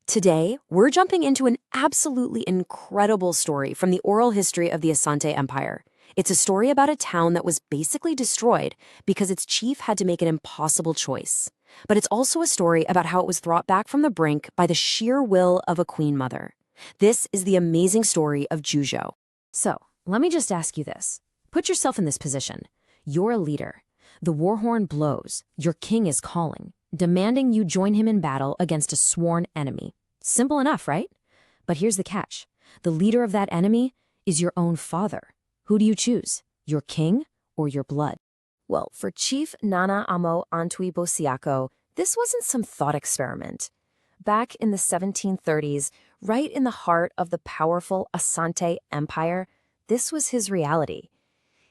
Today, we're jumping into an absolutely incredible story from the oral history of the Asante Empire. It's a story about a town that was basically destroyed because its chief had to make an impossible choice. But it's also a story about how it was brought back from the brink by the sheer will of a queen mother. This is the amazing story of Juaso. So, let me just ask you this. Put yourself in this position. You're a leader. The war horn blows. Your king is calling, demanding you join him in battle against a sworn enemy. Simple enough, right? But here's the catch. The leader of that enemy is your own father. Who do you choose? Your king or your blood? Well, for Chief Nana Amo Antwi Boasiako, this wasn't some thought experiment. Back in the 1730s, right in the heart of the powerful Asante Empire, this was his reality.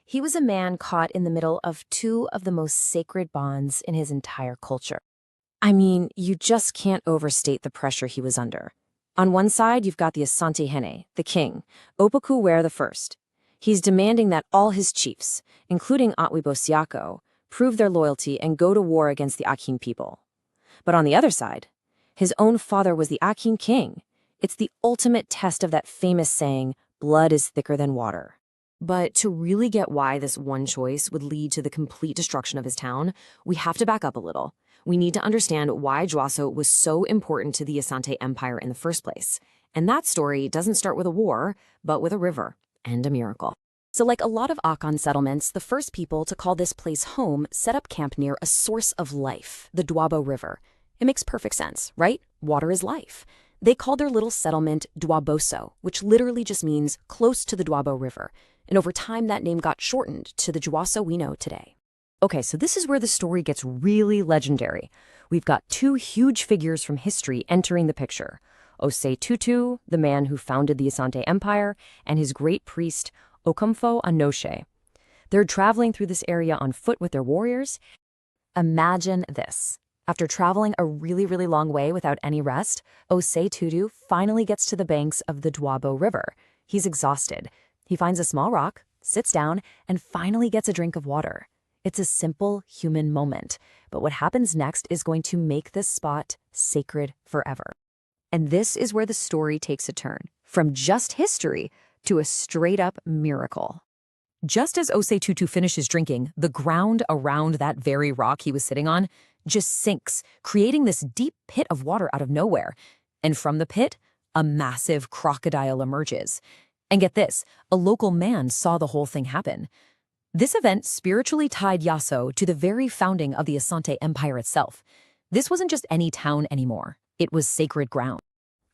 He was a man caught in the middle of two of the most sacred bonds in his entire culture. I mean, you just can't overstate the pressure he was under. On one side, you've got the Asante Hene, the king, Opoku the First. He's demanding that all his chiefs, including Antwi Boasiako, prove their loyalty and go to war against the Akin people. But on the other side, his own father was the Akin king. It's the ultimate test of that famous saying, blood is thicker than water. But to really get why this one choice would lead to the complete destruction of his town, we have to back up a little. We need to understand why Juaso was so important to the Asante Empire in the first place. And that story doesn't start with a war, but with a river and a miracle. So like a lot of Akan settlements, the first people to call this place home set up camp near a source of life, the Dwabo River. It makes perfect sense, right? Water is life. They called their little settlement Dwaboso, which literally just means close to the Dwabo River. And over time, that name got shortened to the Juaso we know today. Okay, so this is where the story gets really legendary. We've got two huge figures from history entering the picture. Osei Tutu, the man who founded the Asante Empire, and his great priest, Okomfo Anoshe. They're traveling through this area on foot with their warriors. Imagine this. After traveling a really long way without any rest, Osei Tutu finally gets to the banks of the Dwabo River. He's exhausted. He finds a small rock, sits down, and finally gets a drink of water. It's a simple human moment, but what happens next is going to make this spot sacred forever. And this is where the story takes a turn, from just history to a straight-up miracle. Just as Osei Tutu finishes drinking, the ground around that very rock he was sitting on just sinks, creating this deep pit of water out of nowhere. And from the pit, a massive crocodile emerges. And get this, a local man saw the whole thing happen. This event spiritually tied Juaso to the very founding of the Asante Empire itself. This wasn't just any town anymore. It was sacred ground.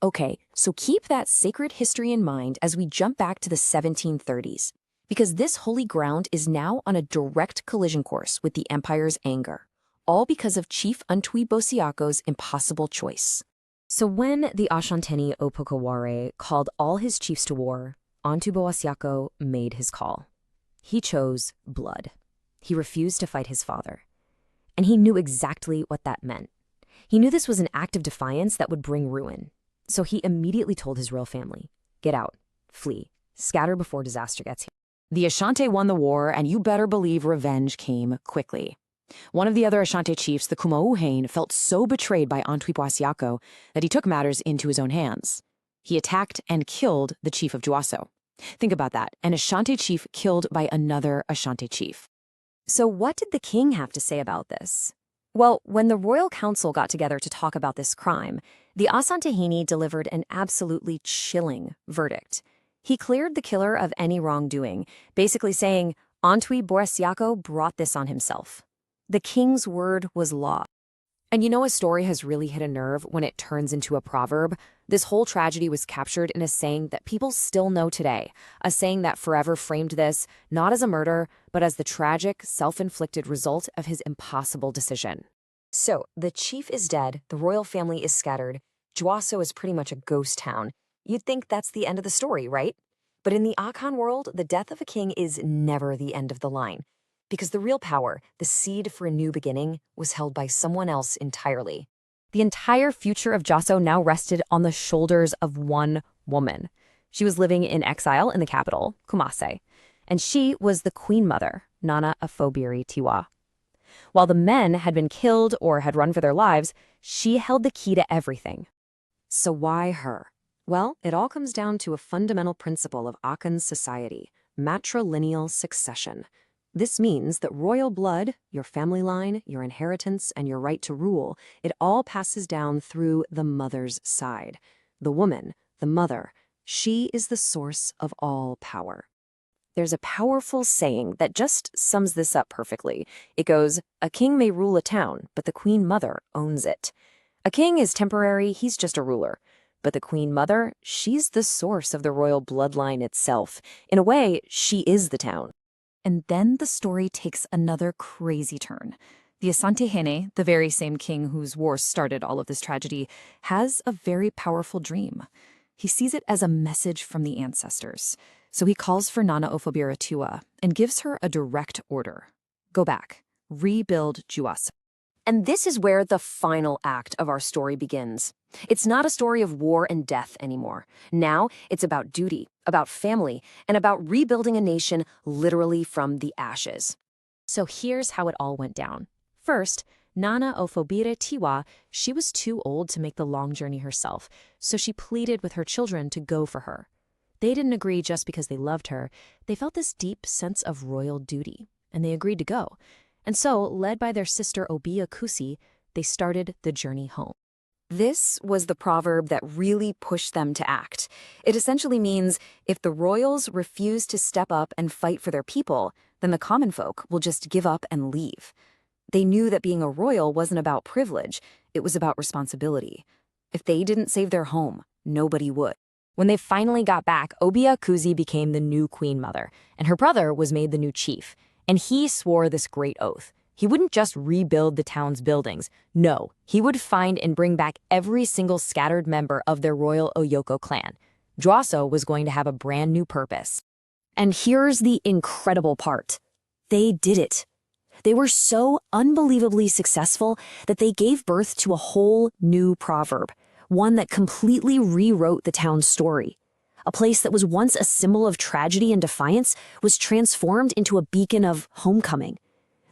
Okay, so keep that sacred history in mind as we jump back to the 1730s, because this holy ground is now on a direct collision course with the empire's anger, all because of Chief Antwi Boasiako's impossible choice. So when the Ashanteni Opokaware called all his chiefs to war, Antwi Boasiako made his call. He chose blood. He refused to fight his father. And he knew exactly what that meant. He knew this was an act of defiance that would bring ruin. So he immediately told his royal family, get out, flee, scatter before disaster gets here. The Asante won the war, and you better believe revenge came quickly. One of the other Asante chiefs, the kumawu, felt so betrayed by Antwi Boasiako that he took matters into his own hands. He attacked and killed the chief of Juaso. Think about that, an Asante chief killed by another Asante chief. So what did the king have to say about this? Well, when the royal council got together to talk about this crime, the Asantehene delivered an absolutely chilling verdict. He cleared the killer of any wrongdoing, basically saying, Antwi Boasiako brought this on himself. The king's word was law. And you know a story has really hit a nerve when it turns into a proverb? This whole tragedy was captured in a saying that people still know today, a saying that forever framed this not as a murder, but as the tragic, self-inflicted result of his impossible decision. So, the chief is dead, the royal family is scattered, Juaso is pretty much a ghost town. You'd think that's the end of the story, right? But in the Akan world, the death of a king is never the end of the line. Because the real power, the seed for a new beginning, was held by someone else entirely. The entire future of Juaso now rested on the shoulders of one woman. She was living in exile in the capital, Kumase, and she was the queen mother, Nana Afobiri Tiwa. While the men had been killed or had run for their lives, she held the key to everything. So why her? Well, it all comes down to a fundamental principle of Akan's society, matrilineal succession. This means that royal blood, your family line, your inheritance, and your right to rule, it all passes down through the mother's side. The woman, the mother, she is the source of all power. There's a powerful saying that just sums this up perfectly. It goes, "A king may rule a town, but the queen mother owns it." A king is temporary, he's just a ruler. But the queen mother, she's the source of the royal bloodline itself. In a way, she is the town. And then the story takes another crazy turn. The Asante, the very same king whose war started all of this tragedy, has a very powerful dream. He sees it as a message from the ancestors. So he calls for Nana Ofobiratiwa and gives her a direct order. Go back. Rebuild Juaso. And this is where the final act of our story begins. It's not a story of war and death anymore. Now it's about duty, about family, and about rebuilding a nation literally from the ashes. So here's how it all went down. First, Nana Ofobiratiwa, she was too old to make the long journey herself, so she pleaded with her children to go for her. They didn't agree just because they loved her. They felt this deep sense of royal duty, and they agreed to go. And so, led by their sister Obiakusi, they started the journey home. This was the proverb that really pushed them to act. It essentially means if the royals refuse to step up and fight for their people, then the common folk will just give up and leave. They knew that being a royal wasn't about privilege, it was about responsibility. If they didn't save their home, nobody would. When they finally got back, Obiakusi became the new queen mother, and her brother was made the new chief. And he swore this great oath. He wouldn't just rebuild the town's buildings. No, he would find and bring back every single scattered member of their royal Oyoko clan. Juaso was going to have a brand new purpose. And here's the incredible part. They did it. They were so unbelievably successful that they gave birth to a whole new proverb, one that completely rewrote the town's story. A place that was once a symbol of tragedy and defiance was transformed into a beacon of homecoming.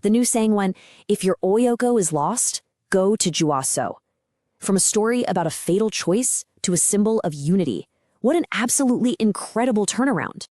The new saying went, "If your Oyoko is lost, go to Juaso." From a story about a fatal choice to a symbol of unity. What an absolutely incredible turnaround.